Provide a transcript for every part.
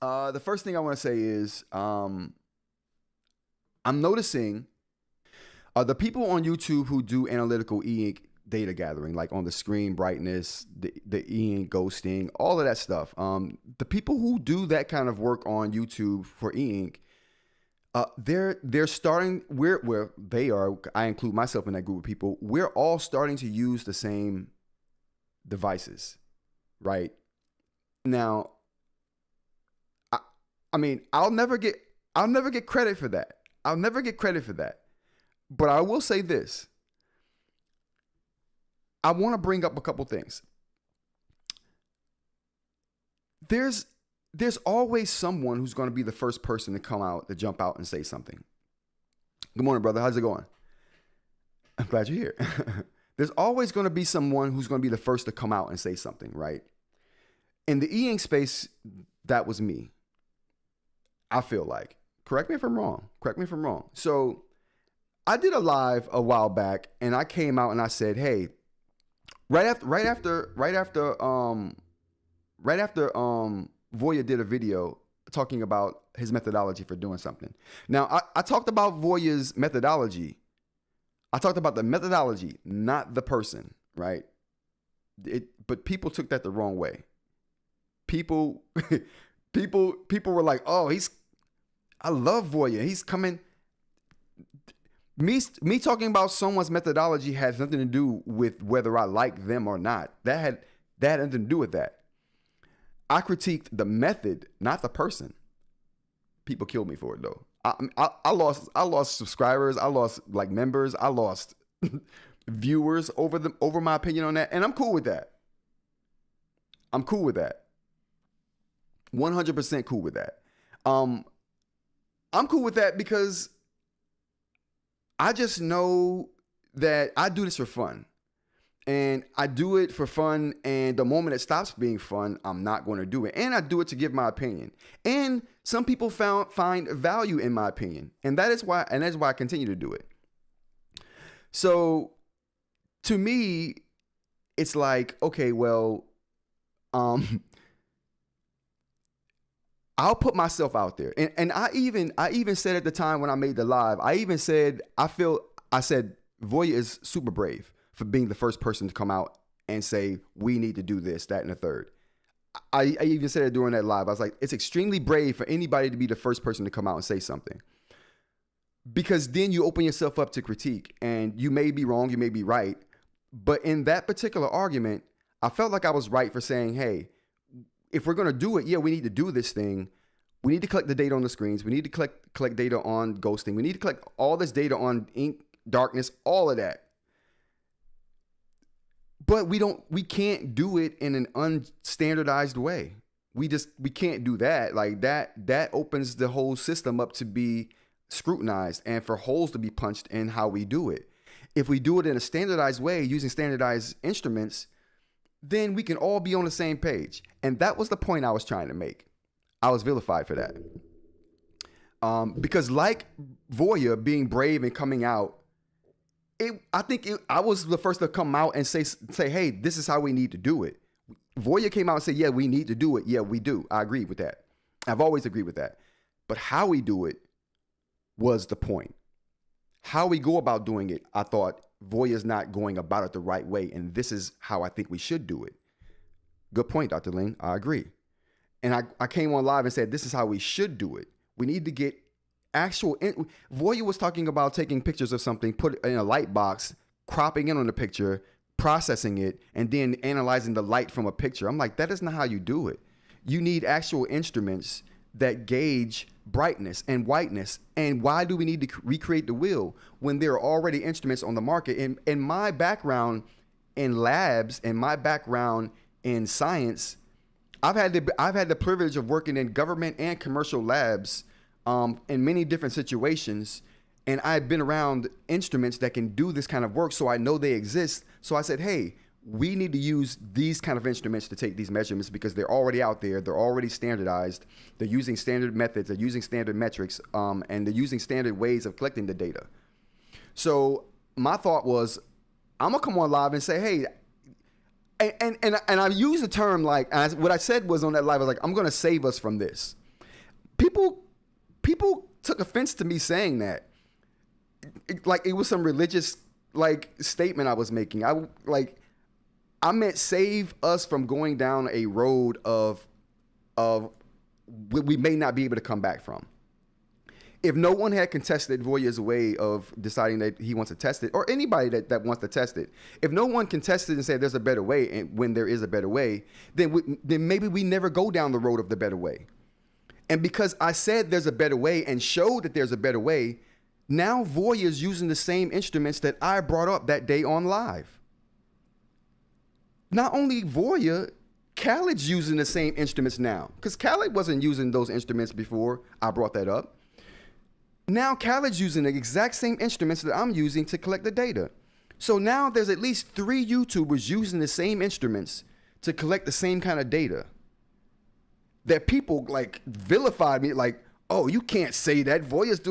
The first thing I want to say is I'm noticing the people on YouTube who do analytical e-ink data gathering, like on the screen brightness, the e-ink ghosting, all of that stuff. The people who do that kind of work on YouTube for e-ink, they're starting where they are. I include myself in that group of people. We're all starting to use the same devices, right? Now, I mean, I'll never get credit for that. I'll never get credit for that. But I will say this. I want to bring up a couple things. There's always someone who's going to be the first person to come out, to jump out and say something. Good morning, brother. How's it going? I'm glad you're here. There's always going to be someone who's going to be the first to come out and say something, right? In the e-ink space, that was me. I feel like. Correct me if I'm wrong. So I did a live a while back, and I came out and I said, "Hey, right after Voya did a video talking about his methodology for doing something." Now, I talked about Voya's methodology. I talked about the methodology, not the person, right? But people took that the wrong way. People were like, "Oh, I love Voya. He's coming." Me talking about someone's methodology has nothing to do with whether I like them or not. That had nothing to do with that. I critiqued the method, not the person. People killed me for it though. I lost subscribers. I lost like members. I lost viewers over my opinion on that, and I'm cool with that. 100% cool with that. I'm cool with that because I just know that I do this for fun. And I do it for fun, and the moment it stops being fun, I'm not going to do it. And I do it to give my opinion. And some people find value in my opinion, and that's why I continue to do it. So to me, it's like, okay, well, I'll put myself out there. And I even said at the time when I made the live, I said Voya is super brave for being the first person to come out and say, we need to do this, that, and the third. I even said it during that live. I was like, it's extremely brave for anybody to be the first person to come out and say something. Because then you open yourself up to critique, and you may be wrong, you may be right. But in that particular argument, I felt like I was right for saying, hey, if we're going to do it, yeah, we need to do this thing. We need to collect the data on the screens. We need to collect data on ghosting. We need to collect all this data on ink, darkness, all of that. But we can't do it in an unstandardized way. We can't do that. Like that opens the whole system up to be scrutinized and for holes to be punched in how we do it. If we do it in a standardized way using standardized instruments, then we can all be on the same page. And that was the point I was trying to make. I was vilified for that. Because like Voya being brave and coming out, I was the first to come out and say, hey, this is how we need to do it. Voya came out and said, yeah, we need to do it. Yeah, we do. I agree with that. I've always agreed with that. But how we do it was the point. How we go about doing it, I thought Voya's not going about it the right way, and this is how I think we should do it. Good point, Dr. Ling. I agree. And I came on live and said, this is how we should do it. We need to get actual... Voya was talking about taking pictures of something, put it in a light box, cropping in on the picture, processing it, and then analyzing the light from a picture. I'm like, that is not how you do it. You need actual instruments that gauge brightness and whiteness. And why do we need to recreate the wheel when there are already instruments on the market? And my background in labs and my background in science, I've had the privilege of working in government and commercial labs in many different situations. And I've been around instruments that can do this kind of work, so I know they exist. So I said, hey, we need to use these kind of instruments to take these measurements because they're already out there. They're already standardized. They're using standard methods. They're using standard metrics, and they're using standard ways of collecting the data. So my thought was, I'm gonna come on live and say, hey, and I use the term like, what I said was on that live, I was like, I'm gonna save us from this. people took offense to me saying that. Like it was some religious like statement I was making. I meant save us from going down a road of we may not be able to come back from. If no one had contested Voya's way of deciding that he wants to test it, or anybody that wants to test it, if no one contested and said there's a better way, and when there is a better way, then maybe we never go down the road of the better way. And because I said there's a better way and showed that there's a better way, now Voya is using the same instruments that I brought up that day on live. Not only Voya, Khaled's using the same instruments now, because Khaled wasn't using those instruments before I brought that up. Now Khaled's using the exact same instruments that I'm using to collect the data. So now there's at least 3 YouTubers using the same instruments to collect the same kind of data. That people like vilified me like, oh, you can't say that. Voya's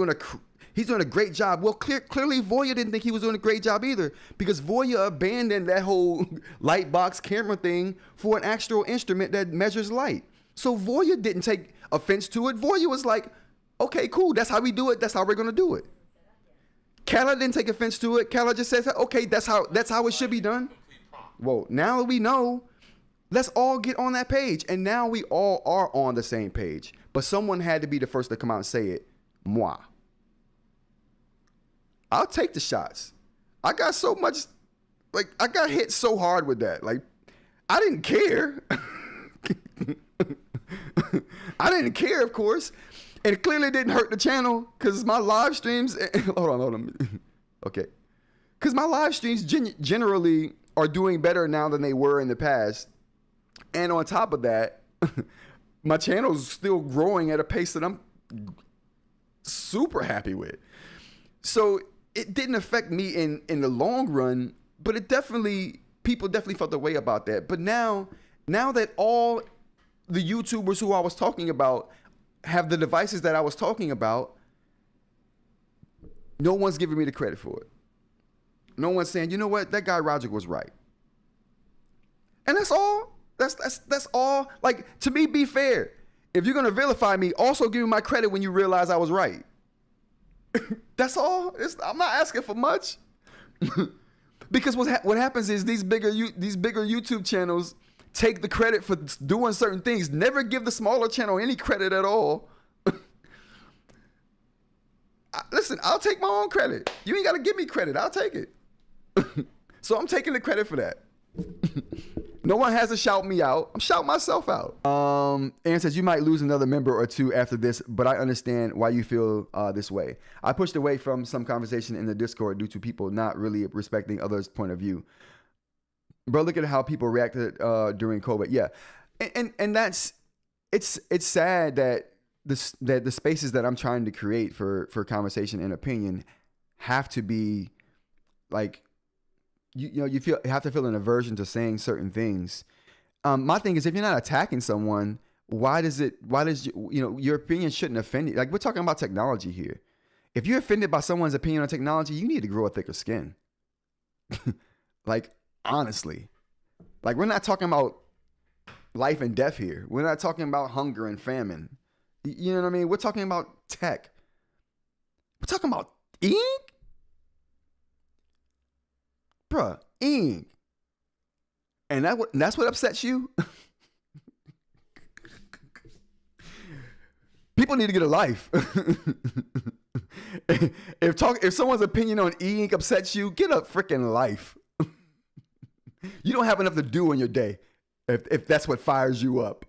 he's doing a great job. Well, clearly Voya didn't think he was doing a great job either, because Voya abandoned that whole light box camera thing for an actual instrument that measures light. So Voya didn't take offense to it. Voya was like, okay, cool. That's how we do it. That's how we're going to do it. Khaled didn't take offense to it. Khaled just says, okay, that's how it should be done. Well, now that we know, let's all get on that page. And now we all are on the same page. But someone had to be the first to come out and say it. Moi. I'll take the shots. I got so much, like, I got hit so hard with that. Like, I didn't care. I didn't care, of course. And it clearly didn't hurt the channel, because my live streams, hold on. Okay. Because my live streams generally are doing better now than they were in the past. And on top of that, my channel's still growing at a pace that I'm super happy with. So it didn't affect me in the long run, but people definitely felt the way about that. But now that all the YouTubers who I was talking about have the devices that I was talking about, no one's giving me the credit for it. No one's saying, you know what, that guy Roger was right. And that's all. That's all. Like, to me, be fair. If you're gonna vilify me, also give me my credit when you realize I was right. That's all. I'm not asking for much. Because what happens is these bigger YouTube channels take the credit for doing certain things. Never give the smaller channel any credit at all. Listen, I'll take my own credit. You ain't got to give me credit. I'll take it. So I'm taking the credit for that. No one has to shout me out. I'm shouting myself out. Aaron says, you might lose another member or 2 after this, but I understand why you feel this way. I pushed away from some conversation in the Discord due to people not really respecting others' point of view. Bro, look at how people reacted during COVID. Yeah, and it's sad that the spaces that I'm trying to create for conversation and opinion have to be like, you have to feel an aversion to saying certain things. My thing is, if you're not attacking someone, why does your opinion shouldn't offend you? Like, we're talking about technology here. If you're offended by someone's opinion on technology, you need to grow a thicker skin. Like, honestly, like, we're not talking about life and death here. We're not talking about hunger and famine. You know what I mean? We're talking about tech. We're talking about ink? Bruh, ink. And that's what upsets you? People need to get a life. If someone's opinion on e-ink upsets you, get a freaking life. You don't have enough to do in your day if that's what fires you up.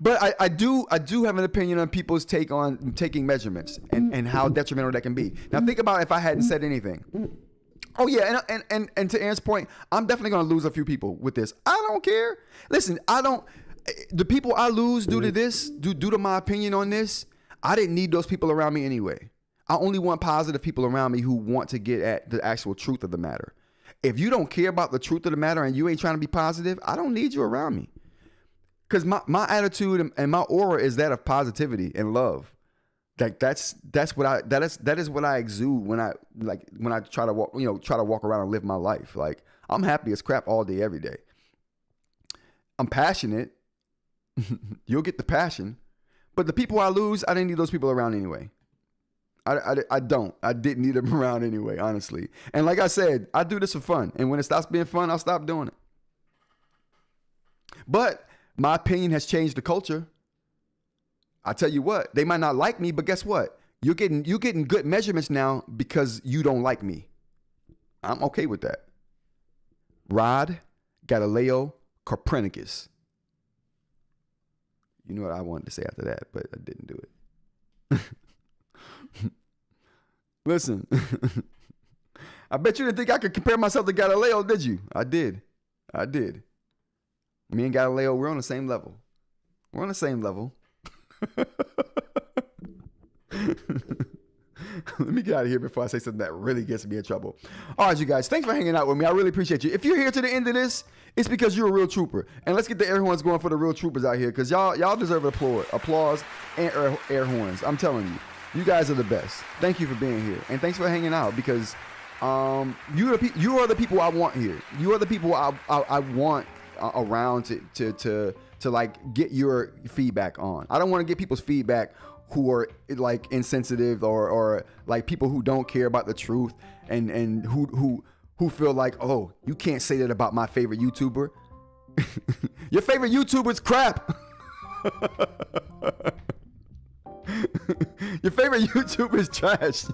But I do have an opinion on people's take on taking measurements and how detrimental that can be. Now think about if I hadn't said anything. Oh yeah, and to Aaron's point, I'm definitely gonna lose a few people with this. I don't care. Listen, the people I lose due to this, due to my opinion on this, I didn't need those people around me anyway. I only want positive people around me who want to get at the actual truth of the matter. If you don't care about the truth of the matter and you ain't trying to be positive, I don't need you around me. Because my attitude and my aura is that of positivity and love. Like that is what I exude when I try to walk around and live my life. Like, I'm happy as crap all day, every day. I'm passionate, You'll get the passion. But the people I lose, I didn't need those people around anyway. I don't. I didn't need them around anyway, honestly. And like I said, I do this for fun. And when it stops being fun, I'll stop doing it. But my opinion has changed the culture. I tell you what, they might not like me, but guess what? You're getting good measurements now because you don't like me. I'm okay with that. Rod, Galileo, Copernicus. You know what I wanted to say after that, but I didn't do it. Listen, I bet you didn't think I could compare myself to Galileo, did you? I did. Me and Galileo, we're on the same level. Let me get out of here before I say something that really gets me in trouble. All right, you guys, thanks for hanging out with me. I really appreciate you. If you're here to the end of this, it's because you're a real trooper. And let's get the air horns going for the real troopers out here, because y'all deserve applause and air horns. I'm telling you, you guys are the best. Thank you for being here, and thanks for hanging out, because you are the people I want here. You are the people I want around to like get your feedback on. I don't want to get people's feedback who are like insensitive or like people who don't care about the truth and who feel like, oh, you can't say that about my favorite YouTuber. Your favorite YouTuber's crap. Your favorite YouTuber is trash.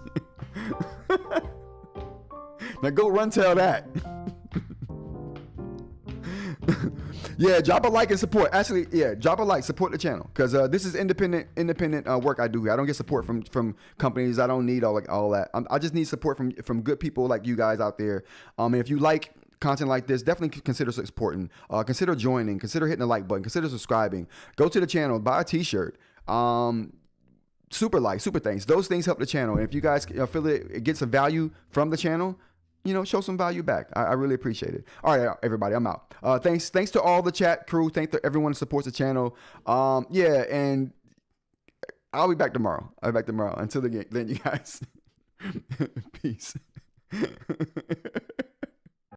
Now go run tell that. Yeah, drop a like and support. Actually, yeah, drop a like, support the channel, because this is independent work I do here. I don't get support from companies. I don't need all that. I just need support from good people like you guys out there. And if you like content like this, definitely consider supporting. Consider joining. Consider hitting the like button. Consider subscribing. Go to the channel. Buy a T-shirt. Super thanks. Those things help the channel. And if you guys feel it gets some value from the channel, show some value back. I really appreciate it. All right, everybody, I'm out. Thanks to all the chat crew. Thanks to everyone who supports the channel. Yeah, and I'll be back tomorrow. Until then, you guys, peace.